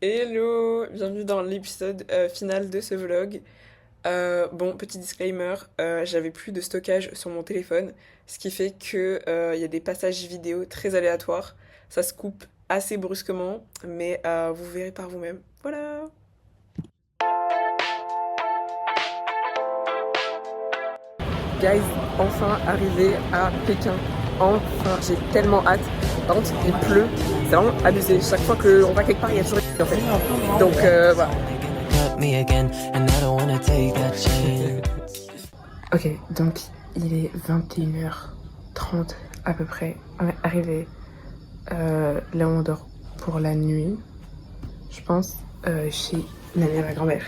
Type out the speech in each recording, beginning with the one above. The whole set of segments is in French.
Hello, bienvenue dans l'épisode final de ce vlog. Bon, petit disclaimer, j'avais plus de stockage sur mon téléphone, ce qui fait que il y a des passages vidéo très aléatoires. Ça se coupe assez brusquement, mais vous verrez par vous-même. Voilà. Guys, enfin arrivé à Pékin. Enfin, j'ai tellement hâte. Par contre, il pleut. C'est vraiment abusé. Chaque fois qu'on va quelque part, il y a toujours une en fait. Donc voilà. Ok, donc il est 21h30 à peu près. On est arrivé là où on dort pour la nuit, je pense, chez Nana et ma grand-mère.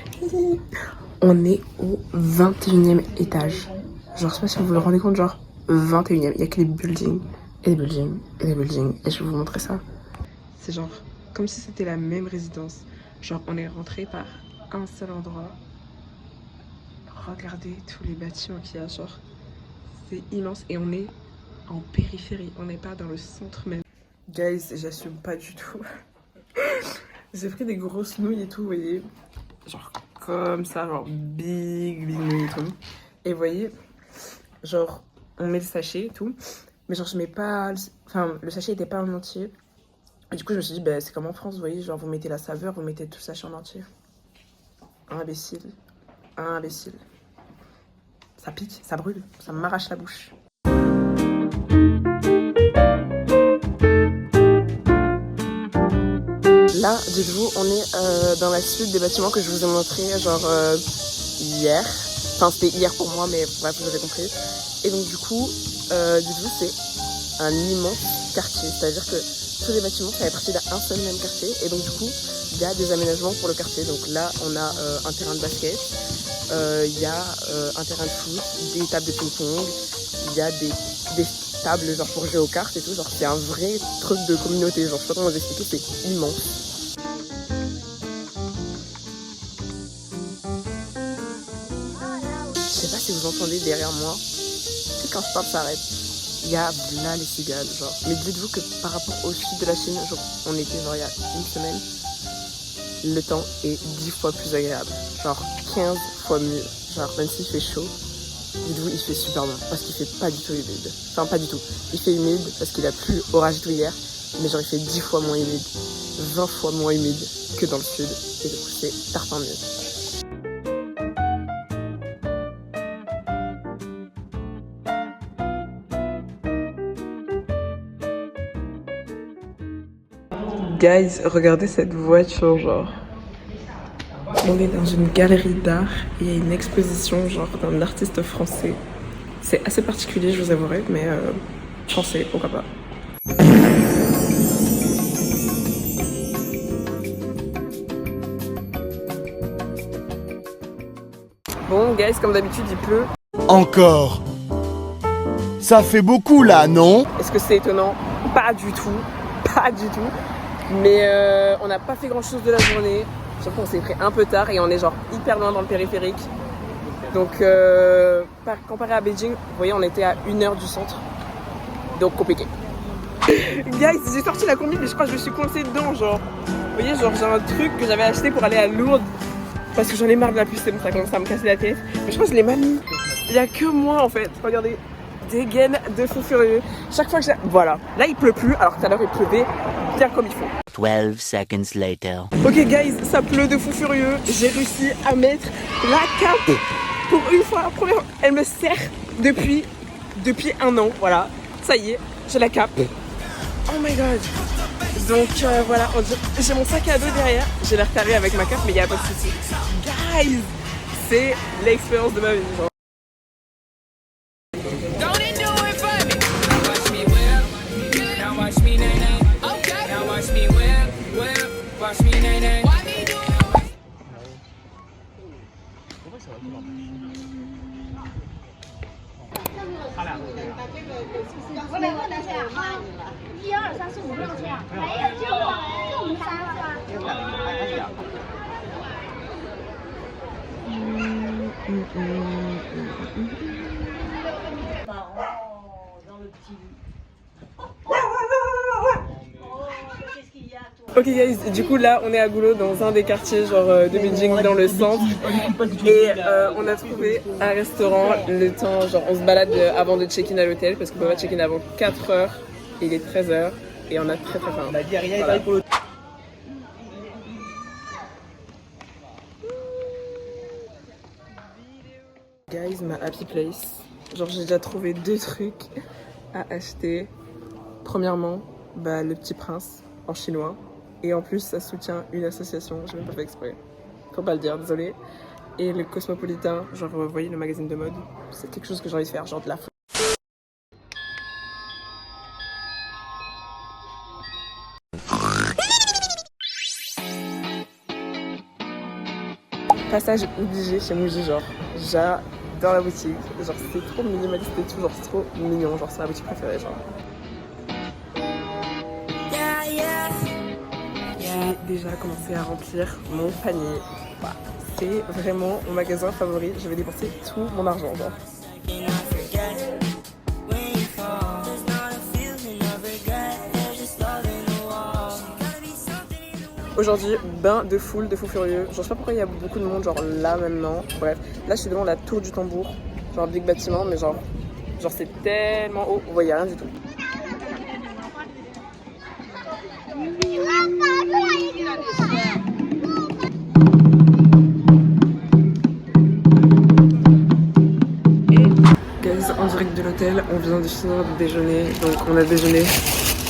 On est au 21e étage. Genre, je sais pas si vous vous le rendez compte, genre 21e. Il y a que des buildings et des buildings et des buildings. Et je vais vous montrer ça. C'est genre comme si c'était la même résidence. Genre, on est rentré par un seul endroit. Regardez tous les bâtiments qu'il y a, genre. C'est immense et on est en périphérie, on n'est pas dans le centre même. Guys, j'assume pas du tout. J'ai pris des grosses nouilles et tout, vous voyez. Genre comme ça, genre big nouilles et tout. Et vous voyez, genre on met le sachet et tout. Mais genre je mets pas... Enfin, le sachet était pas en entier. Et du coup je me suis dit, bah, c'est comme en France, vous voyez. Genre vous mettez la saveur, vous mettez tout le sachet en entier. Imbécile. Imbécile. Ça pique, ça brûle, ça m'arrache la bouche. Là, dites-vous, on est dans la suite des bâtiments que je vous ai montré, genre hier. Enfin, c'était hier pour moi, mais bref, vous avez compris. Et donc, du coup, dites-vous, c'est un immense quartier. C'est-à-dire que tous les bâtiments, ça fait partie d'un seul même quartier. Et donc, du coup, il y a des aménagements pour le quartier. Donc là, on a un terrain de basket, il y a un terrain de foot, des tables de ping-pong, il y a des tables genre pour jouer aux cartes et tout. Genre, c'est un vrai truc de communauté. Genre, je sais pas comment vous expliquer, c'est immense. Je sais pas si vous entendez derrière moi. Tu sais, quand je parle, ça arrête. Il y a là les cigales, genre. Mais dites-vous que par rapport au sud de la Chine, genre, on était genre il y a une semaine, le temps est 10 fois plus agréable. Genre 15 fois mieux. Genre, même s'il fait chaud, dites-vous, il fait super bon. Parce qu'il fait pas du tout humide. Enfin, pas du tout. Il fait humide parce qu'il a plu orage tout hier. Mais genre, il fait 10 fois moins humide. 20 fois moins humide que dans le sud. Et du coup, c'est tarpin mieux. Guys, regardez cette voiture, genre. On est dans une galerie d'art et il y a une exposition, genre, d'un artiste français. C'est assez particulier, je vous avouerai, mais français, pourquoi pas. Bon, guys, comme d'habitude, il pleut. Encore. Ça fait beaucoup là, non? Est-ce que c'est étonnant? Pas du tout. Pas du tout. Mais on n'a pas fait grand chose de la journée. Surtout qu'on s'est pris un peu tard et on est genre hyper loin dans le périphérique. Donc comparé à Beijing, vous voyez, on était à 1 heure du centre. Donc compliqué. Guys, j'ai sorti la combi mais je crois que je me suis coincée dedans, genre. Vous voyez, genre j'ai un truc que j'avais acheté pour aller à Lourdes. Parce que j'en ai marre de la pluie, c'est bon, ça commence à me casser la tête. Mais je crois que je l'ai mal mis. Il y a que moi en fait, regardez. Des gaines de fou furieux. Chaque fois que j'ai... Voilà. Là, il pleut plus, alors que tout à l'heure, il pleuvait bien comme il faut. 12 seconds later. Ok, guys, ça pleut de fou furieux. J'ai réussi à mettre la cape. Pour une fois, première... Elle me sert depuis 1 an. Voilà. Ça y est, j'ai la cape. Oh my god. Donc voilà, j'ai mon sac à dos derrière. J'ai l'air carré avec ma cape, mais il n'y a pas de souci. Guys, c'est l'expérience de ma vie. Genre. Qu'est-ce qu'il y a, toi? Ok guys, du coup là on est à Goulot dans un des quartiers genre de Beijing dans le centre et on a trouvé un restaurant le temps genre on se balade avant de check-in à l'hôtel parce qu'on peut pas check-in avant 4h et il est 13h et on a très faim. Voilà. Guys, ma happy place, genre j'ai déjà trouvé 2 trucs à acheter. Premièrement, bah, le Petit Prince en chinois. Et en plus, ça soutient une association, j'ai même pas fait exprès. Faut pas le dire, désolé. Et le Cosmopolitain, genre, vous voyez le magazine de mode, c'est quelque chose que j'ai envie de faire, genre de la Passage obligé chez Muji, genre, j'adore la boutique. Genre, c'est trop minimaliste et tout, genre, c'est trop mignon, genre, c'est ma boutique préférée, genre. J'ai déjà commencé à remplir mon panier. Bah, c'est vraiment mon magasin favori. Je vais dépenser tout mon argent. Genre. Aujourd'hui, bain de foule, de fou furieux. Genre, je sais pas pourquoi il y a beaucoup de monde, genre là maintenant. Bref, là je suis devant la tour du tambour. Genre, big bâtiment, mais genre c'est tellement haut. Vous voyez rien du tout. En direct de l'hôtel, on vient de finir de déjeuner, donc on a déjeuné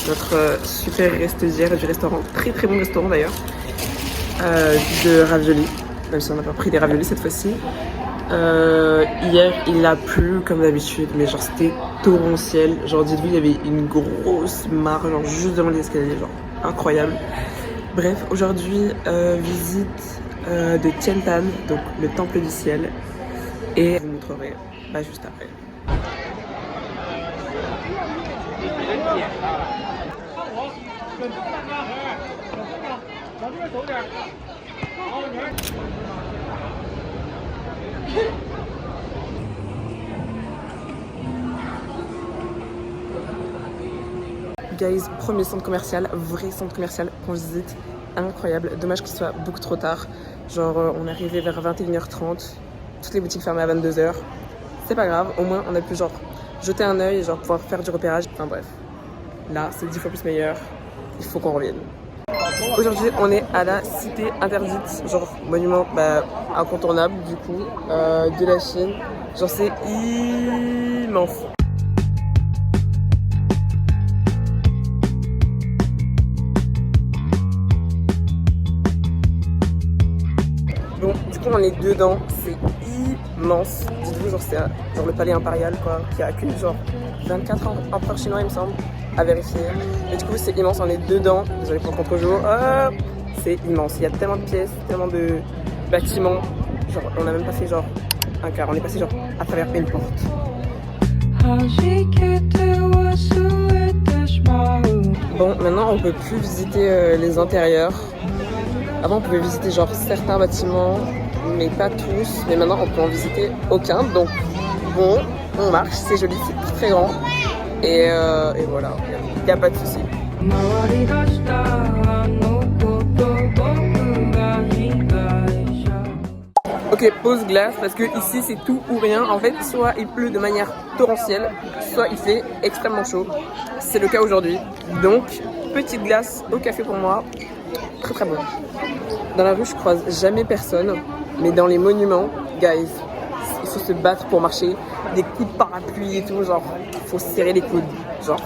notre super resto d'hier du restaurant, très bon restaurant d'ailleurs, de raviolis, même si on n'a pas pris des raviolis cette fois-ci. Hier il a plu comme d'habitude, mais genre c'était torrentiel, genre dites-vous il y avait une grosse mare genre juste devant les escaliers, genre incroyable. Bref, aujourd'hui visite de Tiantan, donc le temple du ciel, et je vous montrerai juste après. Guys, premier centre commercial, vrai centre commercial qu'on visite, incroyable. Dommage qu'il soit beaucoup trop tard. Genre on est arrivé vers 21h30, toutes les boutiques fermées à 22h. C'est pas grave, au moins on a pu genre jeter un œil et genre pouvoir faire du repérage. Enfin bref, là c'est 10 fois plus meilleur, il faut qu'on revienne. Aujourd'hui on est à la cité interdite, genre monument incontournable du coup, de la Chine. Genre c'est immense. Bon, du coup on est dedans, c'est immense. Dites-vous, genre c'est genre le palais impérial quoi, qui accueille genre 24 empereurs chinois il me semble, à vérifier. Et du coup c'est immense, on est dedans, désolé pour le contre-jour, c'est immense. Il y a tellement de pièces, tellement de bâtiments, genre on a même pas fait genre un quart, on est passé genre à travers une porte. Bon, maintenant on peut plus visiter les intérieurs. Avant on pouvait visiter genre certains bâtiments, mais pas tous. Mais maintenant on peut en visiter aucun. Donc bon, on marche, c'est joli, c'est très grand. Et voilà, il n'y a pas de souci. Ok, pause glace, parce que ici c'est tout ou rien. En fait, soit il pleut de manière torrentielle, soit il fait extrêmement chaud. C'est le cas aujourd'hui. Donc, petite glace au café pour moi. Très bon. Dans la rue, je croise jamais personne, mais dans les monuments, guys, il faut se battre pour marcher. Des coups de parapluie et tout, genre, il faut serrer les coudes, genre.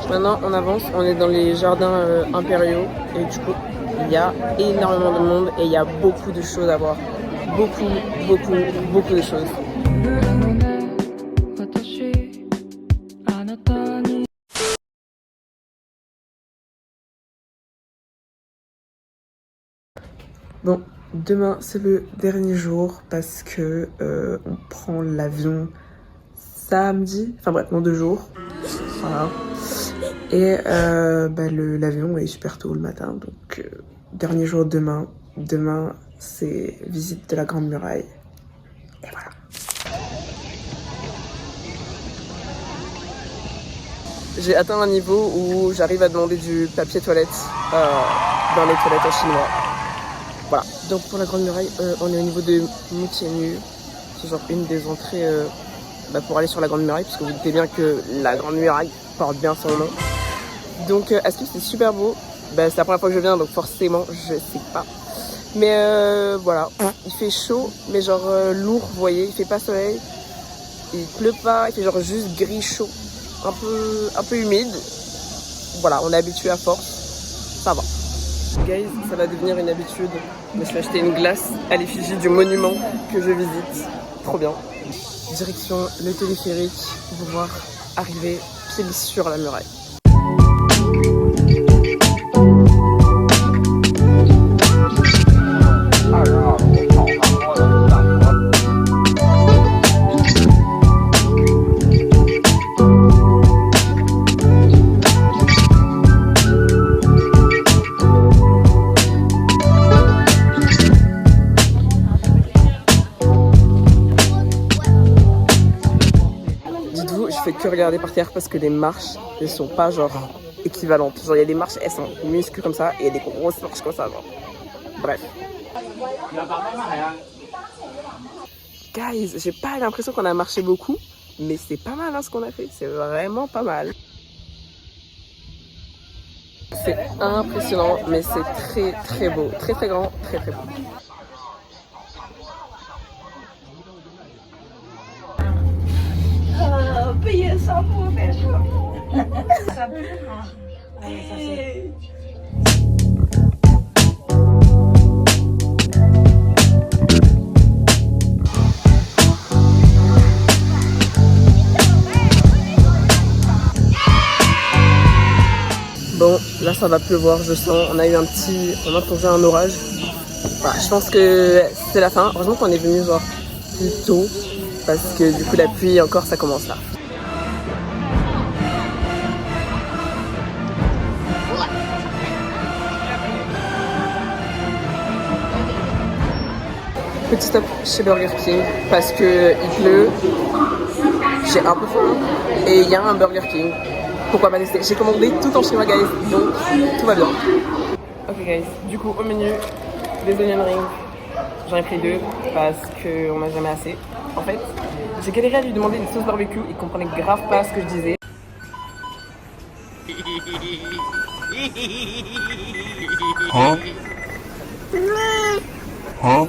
Maintenant, on avance, on est dans les jardins impériaux et du coup, il y a énormément de monde et il y a beaucoup de choses à voir. Beaucoup de choses. Bon, demain c'est le dernier jour parce que on prend l'avion samedi, enfin bref, dans 2 jours. Voilà. Et l'avion est super tôt le matin, donc dernier jour demain. Demain c'est visite de la Grande Muraille. Et voilà. j'ai atteint un niveau où j'arrive à demander du papier toilette dans les toilettes en chinois. Voilà. Donc pour la Grande Muraille, on est au niveau de Mutianyu. C'est genre une des entrées pour aller sur la Grande Muraille, puisque vous doutez bien que la Grande Muraille porte bien son nom. Donc est-ce que c'est super beau? C'est la première fois que je viens, donc forcément je sais pas. Mais voilà, il fait chaud, mais genre lourd, vous voyez, il fait pas soleil, il pleut pas, il fait genre juste gris chaud, un peu humide. Voilà, on est habitué à force, ça va. Guys, ça va devenir une habitude. Je me suis acheté une glace à l'effigie du monument que je visite. Trop bien. Direction le téléphérique pour pouvoir arriver pile sur la muraille. Dites-vous, je fais que regarder par terre parce que les marches, elles sont pas genre équivalentes. Genre il y a des marches, elles sont musclées comme ça et il y a des grosses marches comme ça. Genre. Bref. Guys, j'ai pas l'impression qu'on a marché beaucoup, mais c'est pas mal ce qu'on a fait. C'est vraiment pas mal. C'est impressionnant, mais c'est très très beau. Très très grand, très très beau. Bon, là ça va pleuvoir, je sens. On a entendu un orage. Voilà, je pense que c'est la fin. Heureusement qu'on est venu genre plus tôt parce que du coup la pluie encore ça commence là. Petit stop chez Burger King parce que il pleut, j'ai un peu faim et il y a un Burger King. Pourquoi pas tester? J'ai commandé tout en chinois guys, donc tout va bien. Ok guys, du coup au menu, des onion rings. J'en ai pris 2 parce qu'on n'a jamais assez. En fait, j'ai galéré à lui demander une sauce barbecue, il comprenait grave pas ce que je disais. Hein? Hein?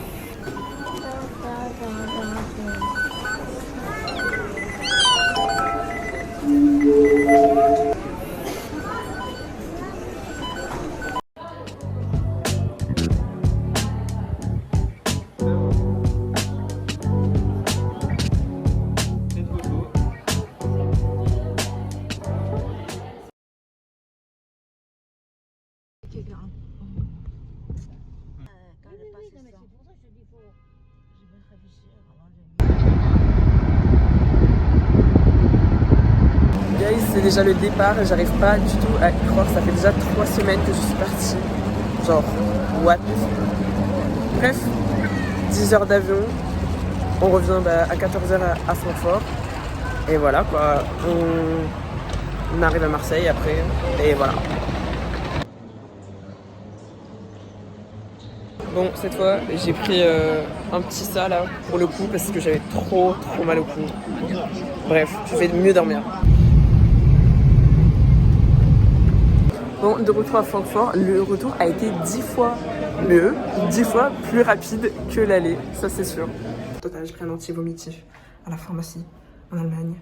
Guys, c'est déjà le départ et j'arrive pas du tout à y croire. Ça fait déjà 3 semaines que je suis partie. Genre, what? Bref, 10 heures d'avion. On revient à 14h à Francfort. Et voilà quoi, on arrive à Marseille après. Et voilà. Bon, cette fois, j'ai pris un petit ça là pour le cou parce que j'avais trop mal au cou. Bref, je vais mieux dormir. Bon, de retour à Francfort, le retour a été 10 fois mieux, 10 fois plus rapide que l'aller, ça c'est sûr. Total, j'ai pris un anti-vomitif à la pharmacie en Allemagne.